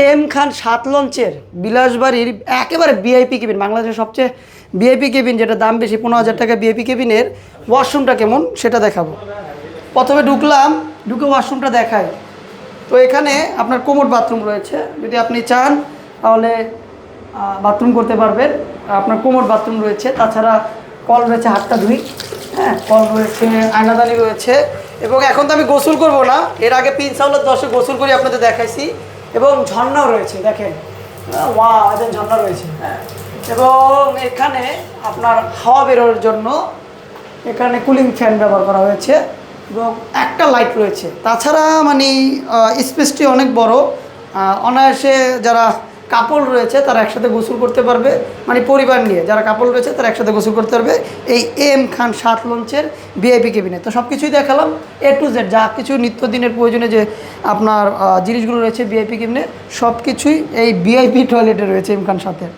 M খান 7 লঞ্চের বিলাসবাড়ির একেবারে VIP cabin, বাংলাদেশের সবচেয়ে ভিআইপি কেবিন, যেটা দাম বেশি 15,000 টাকা ভিআইপি কেবিনের ওয়াশরুমটা কেমন সেটা দেখাবো। প্রথমে ঢুকলাম, ঢুকে ওয়াশরুমটা দেখায়। তো এখানে আপনার কোমোড বাথরুম রয়েছে, যদি আপনি চান তাহলে বাথরুম করতে পারবেন। আপনার কোমোড বাথরুম রয়েছে, তাছাড়া কল রয়েছে হাতটা ধুই, হ্যাঁ কল রয়েছে, আয়নাদানি রয়েছে। এবং এখন তো আমি গোসল করব না, এর আগে প্রিন্স আউলার 10-এ গোসল করে আপনাদের দেখাইছি। এবং ঝর্ণাও রয়েছে, দেখেন ওয়াও, একদম ঝর্ণা রয়েছে। হ্যাঁ, এবং এখানে আপনার হাওয়া বেরোনোর জন্য এখানে কুলিং ফ্যান ব্যবহার করা হয়েছে এবং একটা লাইট রয়েছে। তাছাড়া মানে স্পেসটি অনেক বড়, অনায়াসে যারা কাপল রয়েছে তারা একসাথে গোসল করতে পারবে, মানে পরিবার নিয়ে যারা কাপল রয়েছে তারা একসাথে গোসল করতে পারবে এই এম খান 7 লঞ্চের ভিআইপি কেবিনে। তো সব কিছুই দেখালাম, এ টু জেড যা কিছু নিত্যদিনের প্রয়োজনে যে আপনার জিনিসগুলো রয়েছে ভিআইপি কেবিনে, সব কিছুই এই ভিআইপি টয়লেটে রয়েছে এম খান 7-এর।